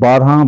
12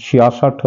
66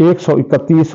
131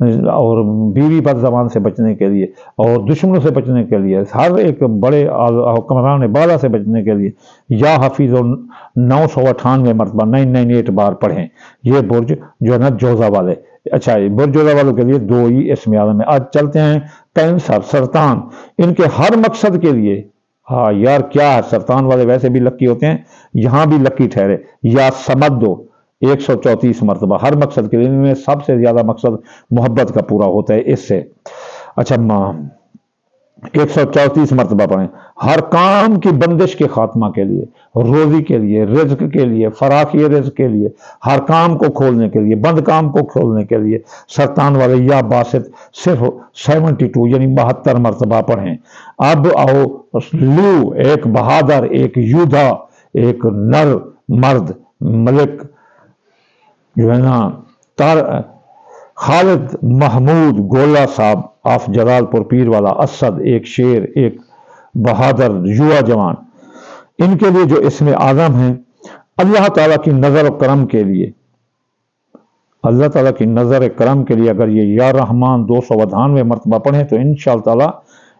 اور بیوی بد زبان سے بچنے کے لیے اور دشمنوں سے بچنے کے لیے، ہر ایک بڑے حکمران بالا سے بچنے کے لیے یا حفیظ 998 مرتبہ 998 بار پڑھیں۔ یہ برج جو ہے نا جوزہ والے، اچھا یہ برج جوزہ والوں کے لیے 2 ہی اسم اعظم ہے۔ آج چلتے ہیں کینسر، سرطان، ان کے ہر مقصد کے لیے، ہاں یار کیا ہے، سرطان والے ویسے بھی لکی ہوتے ہیں، یہاں بھی لکی ٹھہرے، یا سمدو 134 مرتبہ ہر مقصد کے لیے، ان میں سب سے زیادہ مقصد محبت کا پورا ہوتا ہے اس سے۔ اچھا 134 مرتبہ پڑھیں، ہر کام کی بندش کے خاتمہ کے لیے، روزی کے لیے، رزق کے لیے، فراخی رزق کے لیے، ہر کام کو کھولنے کے لیے، بند کام کو کھولنے کے لیے سرطان والے یا باسط صرف 72 یعنی 72 مرتبہ پڑھیں۔ اب آؤ لو، ایک بہادر، ایک یودھا، ایک نر مرد، ملک جو ہے نا خالد محمود گولا صاحب آف جلال پور پیر والا، اسد ایک شیر، ایک بہادر یوا جوان، ان کے لیے جو اسم اعظم ہیں، اللہ تعالیٰ کی نظر و کرم کے لیے، اللہ تعالیٰ کی نظر کرم کے لیے اگر یہ یا رحمان 298 مرتبہ پڑھیں تو انشاءاللہ تعالیٰ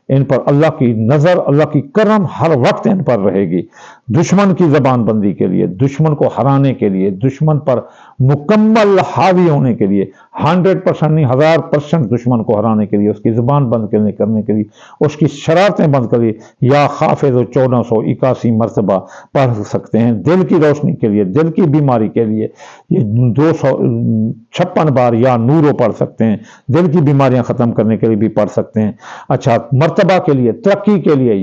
ان پر اللہ کی نظر، اللہ کی کرم ہر وقت ان پر رہے گی۔ دشمن کی زبان بندی کے لیے، دشمن کو ہرانے کے لیے، دشمن پر مکمل حاوی ہونے کے لیے، 100% نہیں 1000% دشمن کو ہرانے کے لیے، اس کی زبان بند کرنے کے لیے، اس کی شرارتیں بند کرنے کے لیے یا حافظ 1481 مرتبہ پڑھ سکتے ہیں۔ دل کی روشنی کے لیے، دل کی بیماری کے لیے یہ 256 بار یا نورو پڑھ سکتے ہیں، دل کی بیماریاں ختم کرنے کے لیے بھی پڑھ سکتے ہیں۔ اچھا مرتبہ کے لیے، ترقی کے لیے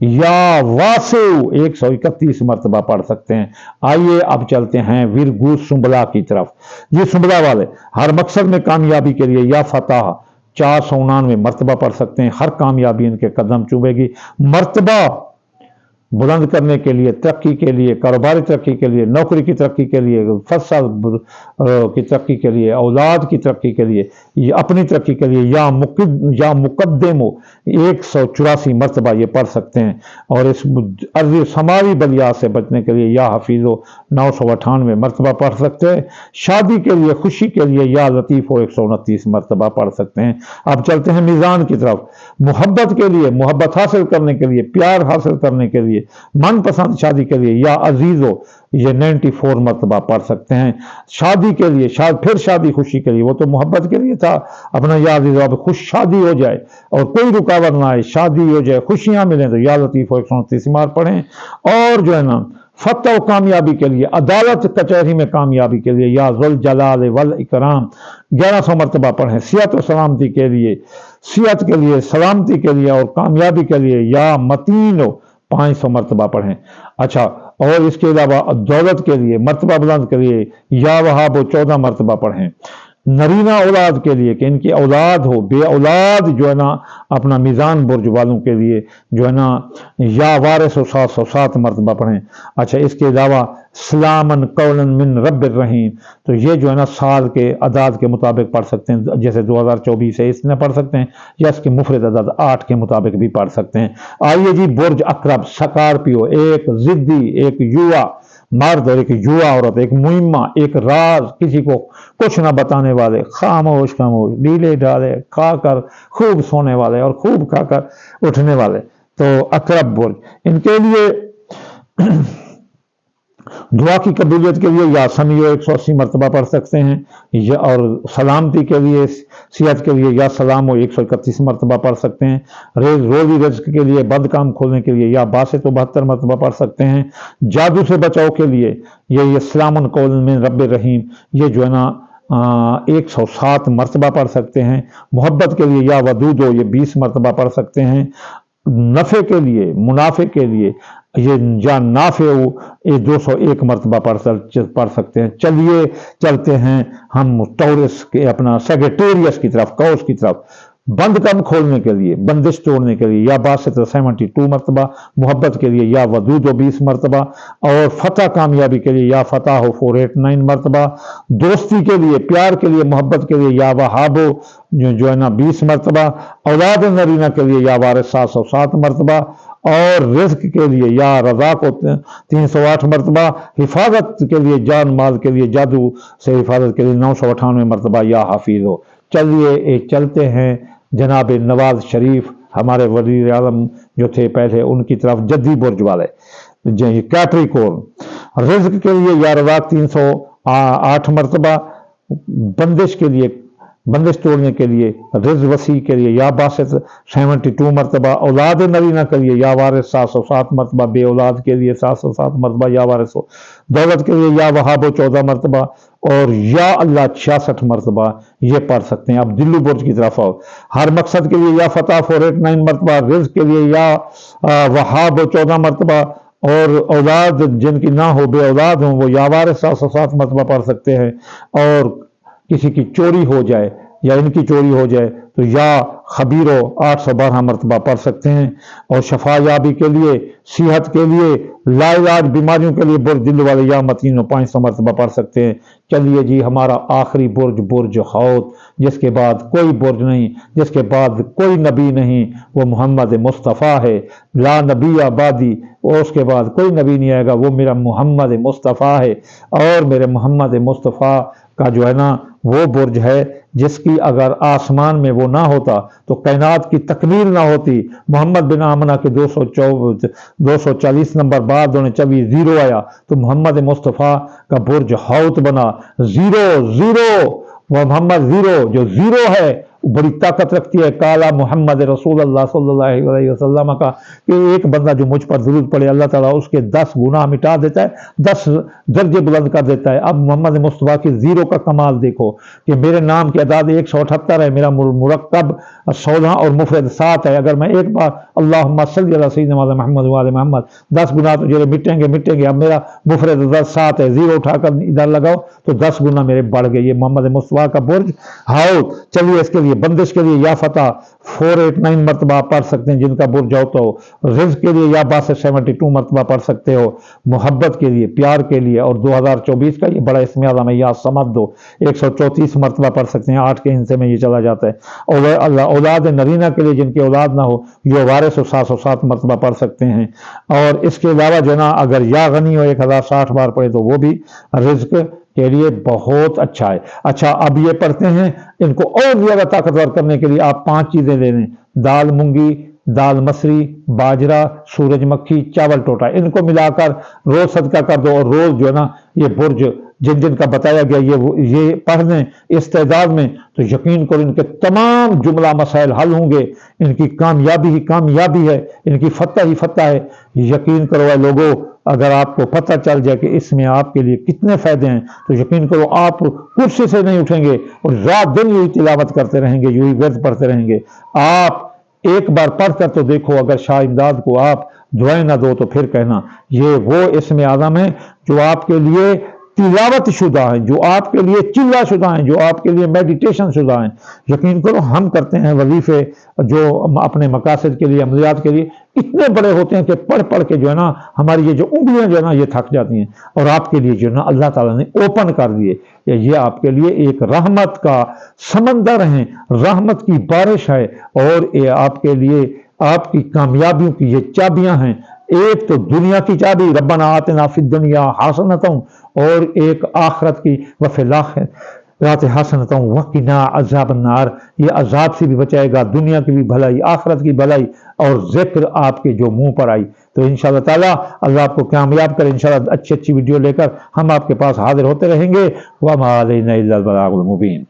یا واسو 131 مرتبہ پڑھ سکتے ہیں۔ آئیے اب چلتے ہیں ورگو سنبلا کی طرف۔ یہ سنبلا والے ہر مقصد میں کامیابی کے لیے یا فتح 499 مرتبہ پڑھ سکتے ہیں، ہر کامیابی ان کے قدم چوبے گی۔ مرتبہ بلند کرنے کے لیے، ترقی کے لیے، کاروباری ترقی کے لیے، نوکری کی ترقی کے لیے، فصل کی ترقی کے لیے، اولاد کی ترقی کے لیے، اپنی ترقی کے لیے یا مقدم 184 مرتبہ یہ پڑھ سکتے ہیں۔ اور اس عرضی سماوی بلیات سے بچنے کے لیے یا حفیظ 998 مرتبہ پڑھ سکتے ہیں۔ شادی کے لیے، خوشی کے لیے یا لطیف 129 مرتبہ پڑھ سکتے ہیں۔ اب چلتے ہیں میزان کی طرف۔ محبت کے لیے، محبت حاصل کرنے کے لیے، پیار حاصل کرنے کے لیے، من پسند شادی کے لیے یا عزیزو یہ 94 مرتبہ پڑھ سکتے ہیں۔ شادی کے لیے، پھر شادی خوشی کے لیے، وہ تو محبت کے لیے تھا، اپنا یا عزیزو اب خوش شادی ہو جائے اور کوئی رکاوٹ نہ آئے، شادی ہو جائے، خوشیاں ملیں تو یا لطیف 129 بار پڑھیں۔ اور جو ہے نا فتح و کامیابی کے لیے، عدالت کچہری میں کامیابی کے لیے یا ذوالجلال والاکرام 1100 مرتبہ پڑھیں۔ صحت و سلامتی کے لیے، صحت کے لیے، سلامتی کے لیے اور کامیابی کے لیے یا متین 500 مرتبہ پڑھیں۔ اچھا اور اس کے علاوہ دولت کے لیے، مرتبہ بلند کے لیے یا وہاب 14 مرتبہ پڑھیں۔ نرینہ اولاد کے لیے کہ ان کی اولاد ہو، بے اولاد جو ہے نا اپنا میزان برج والوں کے لیے جو ہے نا یا وارث 707 مرتبہ پڑھیں۔ اچھا اس کے علاوہ سلامن قولن من رب الرحیم تو یہ جو ہے نا سال کے اعداد کے مطابق پڑھ سکتے ہیں، جیسے 2024 ہے اس میں پڑھ سکتے ہیں، یا اس کے مفرد عدد 8 کے مطابق بھی پڑھ سکتے ہیں۔ آئیے جی برج اقرب، سکارپیو، ایک ضدی، ایک یوا مرد اور ایک یوا عورت، ایک مہمہ، ایک راز، کسی کو کچھ نہ بتانے والے، خاموش ڈیلے ڈالے، کھا کر خوب سونے والے اور خوب کھا کر اٹھنے والے، تو اقرب برج ان کے لیے دعا کی قبولیت کے لیے یا سمیع 180 مرتبہ پڑھ سکتے ہیں، اور سلامتی کے لیے، صحت کے لیے یا سلام 131 مرتبہ پڑھ سکتے ہیں۔ روزی رزق کے لیے، بد کام کھولنے کے لیے یا باسط 72 مرتبہ پڑھ سکتے ہیں۔ جادو سے بچاؤ کے لیے یہ سلام قول من رب الرحیم یہ جو ہے نا 107 مرتبہ پڑھ سکتے ہیں۔ محبت کے لیے یا ودودو یہ 20 مرتبہ پڑھ سکتے ہیں۔ نفع کے لیے، منافع کے لیے یہ یا نافع یہ 201 مرتبہ پڑھ سکتے ہیں۔ چلیے چلتے ہیں ہم ٹورس کے اپنا سیگیٹیریس کی طرف، کوس کی طرف۔ بند کم کھولنے کے لیے، بندش توڑنے کے لیے یا باسط 72 مرتبہ، محبت کے لیے یا ودود 20 مرتبہ، اور فتح کامیابی کے لیے یا فتح 489 مرتبہ، دوستی کے لیے، پیار کے لیے، محبت کے لیے یا وہابو جو ہے نا 20 مرتبہ، اولاد نرینہ کے لیے یا وارث 707 مرتبہ، اور رزق کے لیے یا رضا کو 308 مرتبہ، حفاظت کے لیے، جان مال کے لیے، جادو سے حفاظت کے لیے 998 مرتبہ یا حفیظ ہو چلیے چلتے ہیں جناب نواز شریف ہمارے وزیر اعظم جو تھے پہلے ان کی طرف، جدی برج والے کیپریکورن، رزق کے لیے یا رزاق 308 مرتبہ، بندش کے لیے، بندش توڑنے کے لیے، رزق وسیع کے لیے یا باسط 72 مرتبہ، اولاد نرینہ کے لیے یا وارث 707 مرتبہ، بے اولاد کے لیے 707 مرتبہ یا وارث ہو، دولت کے لیے یا وہاب 14 مرتبہ، اور یا اللہ 66 مرتبہ یہ پڑھ سکتے ہیں۔ اب دلو برج کی طرف آؤ، ہر مقصد کے لیے یا فتح 489 مرتبہ، رزق کے لیے یا وہاب 14 مرتبہ، اور اولاد جن کی نہ ہو، بے اولاد ہوں، وہ یا وارث 707 مرتبہ پڑھ سکتے ہیں، اور کسی کی چوری ہو جائے یا ان کی چوری ہو جائے تو یا خبیرو 812 مرتبہ پڑھ سکتے ہیں، اور شفا یابی کے لیے، صحت کے لیے، لا علاج بیماریوں کے لیے برج دل والے یا متینو 500 مرتبہ پڑھ سکتے ہیں۔ چلیے جی، ہمارا آخری برج، برج حوت، جس کے بعد کوئی برج نہیں، جس کے بعد کوئی نبی نہیں، وہ محمد مصطفیٰ ہے، لا نبی آبادی، اور اس کے بعد کوئی نبی نہیں آئے گا، وہ میرا محمد مصطفیٰ ہے، اور میرے محمد مصطفیٰ کا جو ہے نا وہ برج ہے جس کی اگر آسمان میں وہ نہ ہوتا تو کائنات کی تکمیل نہ ہوتی۔ محمد بن آمنہ کے 240 نمبر بعد 24 زیرو آیا تو محمد مصطفیٰ کا برج حوت بنا، زیرو، وہ محمد زیرو جو زیرو ہے بڑی طاقت رکھتی ہے۔ کالا محمد رسول اللہ صلی اللہ علیہ وسلم کا کہ ایک بندہ جو مجھ پر درود پڑے اللہ تعالیٰ اس کے 10 گناہ مٹا دیتا ہے، 10 درجے بلند کر دیتا ہے۔ اب محمد مصطفیٰ کی زیرو کا کمال دیکھو کہ میرے نام کی اعداد 178 ہے، میرا مرکب 16 اور مفرد 7 ہے۔ اگر میں ایک بار اللہم صلی علی سیدنا محمد وعلی محمد 10 گناہ تو جو مٹیں گے، اب میرا مفرد 7 ہے، زیرو اٹھا کر ادھر لگاؤ تو 10 گناہ میرے بڑھ گئے۔ یہ محمد مصطفیٰ کا برج حوت۔ چلیے اس کے لیے بندش کے لیے یا فتح 489 مرتبہ پڑھ سکتے ہیں جن کا برج ہوتا ہو، رزق کے لیے یا باسط 72 مرتبہ پڑھ سکتے ہو، محبت کے لیے، پیار کے لیے، اور 2024 کا یہ بڑا اسم اعظم ہے یا سمد دو 134 مرتبہ پڑھ سکتے ہیں، 8 کے حصے میں یہ چلا جاتا ہے۔ اور اولاد نرینہ کے لیے جن کی اولاد نہ ہو یہ وارث 707 مرتبہ پڑھ سکتے ہیں۔ اور اس کے علاوہ جو نا اگر یا غنی ہو 1060 بار پڑھے تو وہ بھی رزق کے لیے بہت اچھا ہے۔ اچھا، اب یہ پڑھتے ہیں، ان کو اور زیادہ طاقتور کرنے کے لیے آپ 5 چیزیں لے لیں: دال مونگی، دال مسری، باجرہ، سورج مکھی، چاول ٹوٹا، ان کو ملا کر روز صدقہ کر دو، اور روز جو ہے نا یہ برج جن کا بتایا گیا یہ پڑھ لیں استعداد میں، تو یقین کرو ان کے تمام جملہ مسائل حل ہوں گے، ان کی کامیابی ہی کامیابی ہے، ان کی فتح ہی فتح ہے۔ یقین کرو اے لوگو، اگر آپ کو پتہ چل جائے کہ اس میں آپ کے لیے کتنے فائدے ہیں تو یقین کرو آپ کرسی سے نہیں اٹھیں گے اور رات دن یہی تلاوت کرتے رہیں گے، یہی ورد پڑھتے رہیں گے۔ آپ ایک بار پڑھ کر تو دیکھو، اگر شاہ امداد کو آپ دعائیں نہ دو تو پھر کہنا۔ یہ وہ اسم اعظم ہے جو آپ کے لیے تلاوت شدہ ہیں، جو آپ کے لیے چلا شدہ ہیں، جو آپ کے لیے میڈیٹیشن شدہ ہیں۔ یقین کرو ہم کرتے ہیں وظیفے جو اپنے مقاصد کے لیے، عملیات کے لیے اتنے بڑے ہوتے ہیں کہ پڑھ پڑھ کے جو ہے نا ہماری یہ جو انگلیاں جو ہے نا یہ تھک جاتی ہیں، اور آپ کے لیے جو ہے نا اللہ تعالیٰ نے اوپن کر دیے، یہ آپ کے لیے ایک رحمت کا سمندر ہے، رحمت کی بارش ہے، اور یہ آپ کے لیے آپ کی کامیابیوں کی یہ چابیاں ہیں۔ ایک تو دنیا کی چابی ربنا آتنا فی الدنیا حسنۃ، اور ایک آخرت کی وفی الآخرۃ حسنۃ وقنا عذاب النار، یہ عذاب سے بھی بچائے گا، دنیا کی بھی بھلائی، آخرت کی بھلائی، اور ذکر آپ کے جو منہ پر آئی۔ تو انشاءاللہ تعالیٰ اللہ آپ کو کامیاب کرے۔ انشاءاللہ اچھی ویڈیو لے کر ہم آپ کے پاس حاضر ہوتے رہیں گے۔ وما علینا الا البلاغ المبین۔